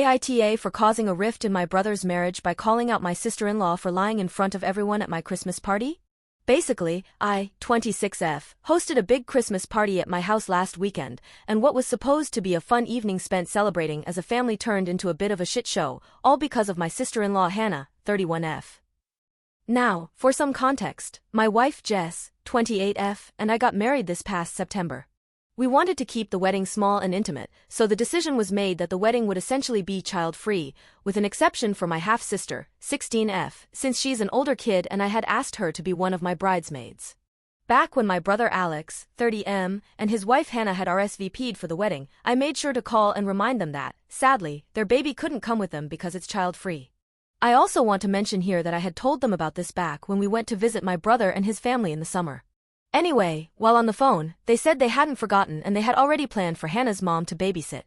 AITA for causing a rift in my brother's marriage by calling out my sister-in-law for lying in front of everyone at my Christmas party? Basically, I, 26F, hosted a big Christmas party at my house last weekend, and what was supposed to be a fun evening spent celebrating as a family turned into a bit of a shit show, all because of my sister-in-law Hannah, 31F. Now, for some context, my wife Jess, 28F, and I got married this past September. We wanted to keep the wedding small and intimate, so the decision was made that the wedding would essentially be child-free, with an exception for my half-sister, 16F, since she's an older kid and I had asked her to be one of my bridesmaids. Back when my brother Alex, 30M, and his wife Hannah had RSVP'd for the wedding, I made sure to call and remind them that, sadly, their baby couldn't come with them because it's child-free. I also want to mention here that I had told them about this back when we went to visit my brother and his family in the summer. Anyway, while on the phone, they said they hadn't forgotten and they had already planned for Hannah's mom to babysit.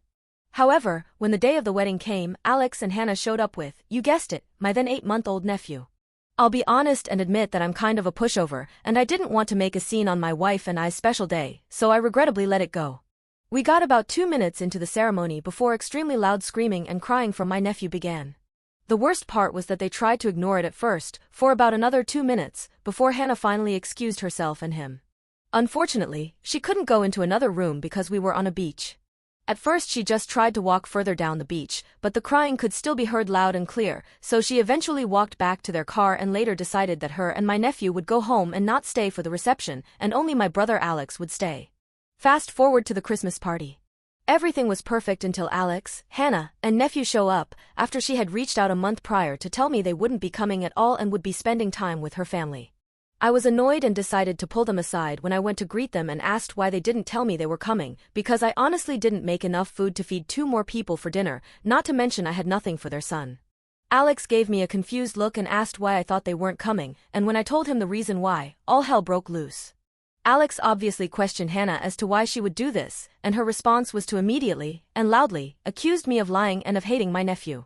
However, when the day of the wedding came, Alex and Hannah showed up with, you guessed it, my then 8-month-old nephew. I'll be honest and admit that I'm kind of a pushover, and I didn't want to make a scene on my wife and I's special day, so I regrettably let it go. We got about 2 minutes into the ceremony before extremely loud screaming and crying from my nephew began. The worst part was that they tried to ignore it at first, for about another 2 minutes, before Hannah finally excused herself and him. Unfortunately, she couldn't go into another room because we were on a beach. At first she just tried to walk further down the beach, but the crying could still be heard loud and clear, so she eventually walked back to their car and later decided that her and my nephew would go home and not stay for the reception, and only my brother Alex would stay. Fast forward to the Christmas party. Everything was perfect until Alex, Hannah, and nephew show up, after she had reached out a month prior to tell me they wouldn't be coming at all and would be spending time with her family. I was annoyed and decided to pull them aside when I went to greet them and asked why they didn't tell me they were coming, because I honestly didn't make enough food to feed 2 more people for dinner, not to mention I had nothing for their son. Alex gave me a confused look and asked why I thought they weren't coming, and when I told him the reason why, all hell broke loose. Alex obviously questioned Hannah as to why she would do this, and her response was to immediately, and loudly, accuse me of lying and of hating my nephew.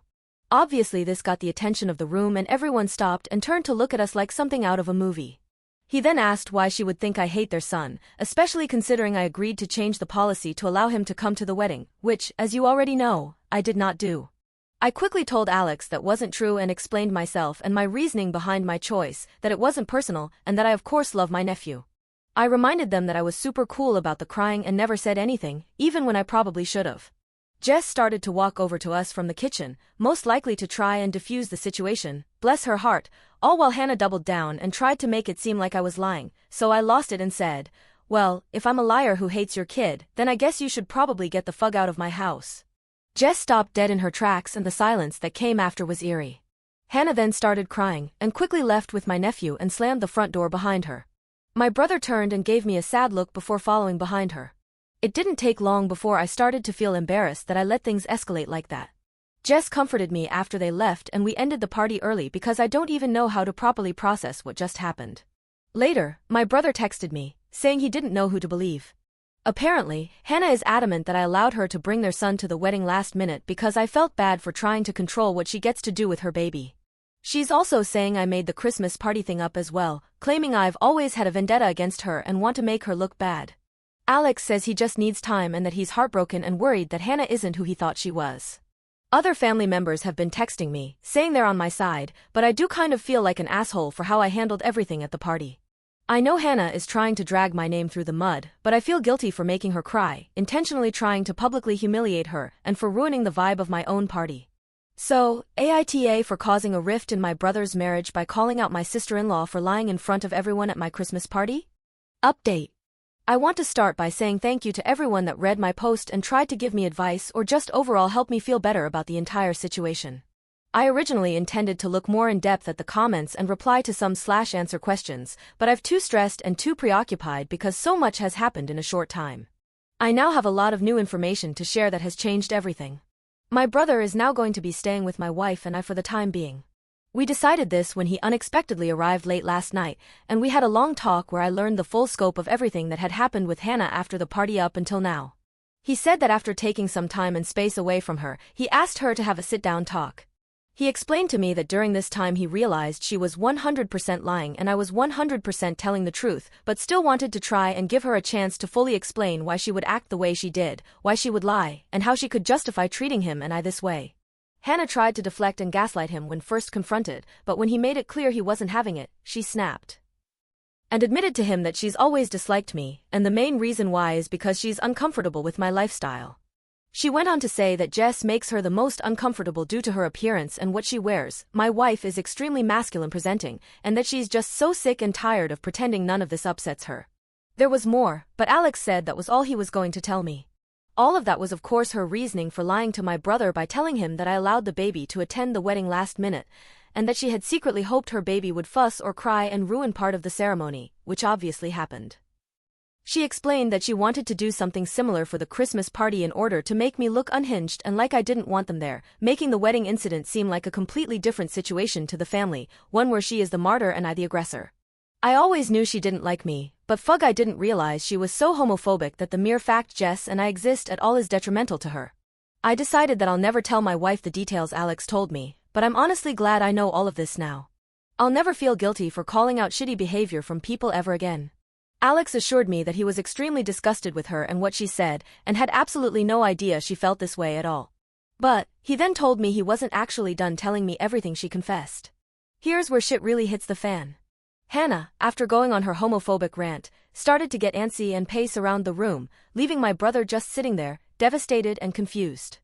Obviously this got the attention of the room and everyone stopped and turned to look at us like something out of a movie. He then asked why she would think I hate their son, especially considering I agreed to change the policy to allow him to come to the wedding, which, as you already know, I did not do. I quickly told Alex that wasn't true and explained myself and my reasoning behind my choice, that it wasn't personal, and that I of course love my nephew. I reminded them that I was super cool about the crying and never said anything, even when I probably should've. Jess started to walk over to us from the kitchen, most likely to try and defuse the situation, bless her heart, all while Hannah doubled down and tried to make it seem like I was lying, so I lost it and said, well, if I'm a liar who hates your kid, then I guess you should probably get the fuck out of my house. Jess stopped dead in her tracks and the silence that came after was eerie. Hannah then started crying, and quickly left with my nephew and slammed the front door behind her. My brother turned and gave me a sad look before following behind her. It didn't take long before I started to feel embarrassed that I let things escalate like that. Jess comforted me after they left and we ended the party early because I don't even know how to properly process what just happened. Later, my brother texted me, saying he didn't know who to believe. Apparently, Hannah is adamant that I allowed her to bring their son to the wedding last minute because I felt bad for trying to control what she gets to do with her baby. She's also saying I made the Christmas party thing up as well, claiming I've always had a vendetta against her and want to make her look bad. Alex says he just needs time and that he's heartbroken and worried that Hannah isn't who he thought she was. Other family members have been texting me, saying they're on my side, but I do kind of feel like an asshole for how I handled everything at the party. I know Hannah is trying to drag my name through the mud, but I feel guilty for making her cry, intentionally trying to publicly humiliate her, and for ruining the vibe of my own party. So, AITA for causing a rift in my brother's marriage by calling out my sister-in-law for lying in front of everyone at my Christmas party? Update. I want to start by saying thank you to everyone that read my post and tried to give me advice or just overall help me feel better about the entire situation. I originally intended to look more in depth at the comments and reply to some/answer questions, but I've too stressed and too preoccupied because so much has happened in a short time. I now have a lot of new information to share that has changed everything. My brother is now going to be staying with my wife and I for the time being. We decided this when he unexpectedly arrived late last night, and we had a long talk where I learned the full scope of everything that had happened with Hannah after the party up until now. He said that after taking some time and space away from her, he asked her to have a sit-down talk. He explained to me that during this time he realized she was 100% lying and I was 100% telling the truth, but still wanted to try and give her a chance to fully explain why she would act the way she did, why she would lie, and how she could justify treating him and I this way. Hannah tried to deflect and gaslight him when first confronted, but when he made it clear he wasn't having it, she snapped and admitted to him that she's always disliked me, and the main reason why is because she's uncomfortable with my lifestyle. She went on to say that Jess makes her the most uncomfortable due to her appearance and what she wears. My wife is extremely masculine presenting, and that she's just so sick and tired of pretending none of this upsets her. There was more, but Alex said that was all he was going to tell me. All of that was of course her reasoning for lying to my brother by telling him that I allowed the baby to attend the wedding last minute, and that she had secretly hoped her baby would fuss or cry and ruin part of the ceremony, which obviously happened. She explained that she wanted to do something similar for the Christmas party in order to make me look unhinged and like I didn't want them there, making the wedding incident seem like a completely different situation to the family, one where she is the martyr and I the aggressor. I always knew she didn't like me, but I didn't realize she was so homophobic that the mere fact Jess and I exist at all is detrimental to her. I decided that I'll never tell my wife the details Alex told me, but I'm honestly glad I know all of this now. I'll never feel guilty for calling out shitty behavior from people ever again. Alex assured me that he was extremely disgusted with her and what she said, and had absolutely no idea she felt this way at all. But he then told me he wasn't actually done telling me everything she confessed. Here's where shit really hits the fan. Hannah, after going on her homophobic rant, started to get antsy and pace around the room, leaving my brother just sitting there, devastated and confused.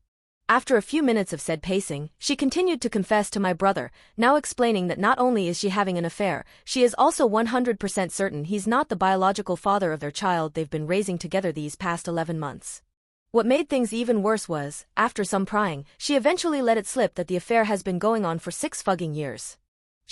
After a few minutes of said pacing, she continued to confess to my brother, now explaining that not only is she having an affair, she is also 100% certain he's not the biological father of their child they've been raising together these past 11 months. What made things even worse was, after some prying, she eventually let it slip that the affair has been going on for 6 fucking years.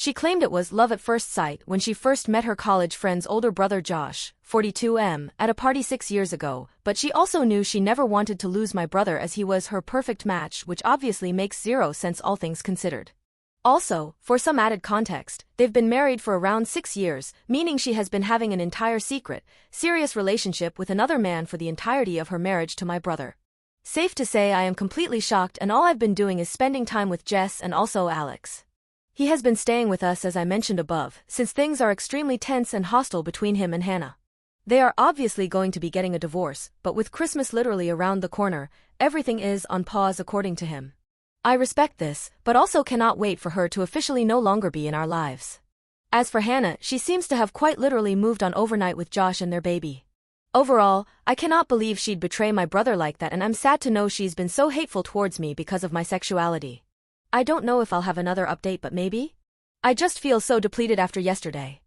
She claimed it was love at first sight when she first met her college friend's older brother Josh, 42M, at a party 6 years ago, but she also knew she never wanted to lose my brother as he was her perfect match, which obviously makes zero sense all things considered. Also, for some added context, they've been married for around 6 years, meaning she has been having an entire secret, serious relationship with another man for the entirety of her marriage to my brother. Safe to say I am completely shocked, and all I've been doing is spending time with Jess and also Alex. He has been staying with us as I mentioned above, since things are extremely tense and hostile between him and Hannah. They are obviously going to be getting a divorce, but with Christmas literally around the corner, everything is on pause according to him. I respect this, but also cannot wait for her to officially no longer be in our lives. As for Hannah, she seems to have quite literally moved on overnight with Josh and their baby. Overall, I cannot believe she'd betray my brother like that, and I'm sad to know she's been so hateful towards me because of my sexuality. I don't know if I'll have another update, but maybe? I just feel so depleted after yesterday.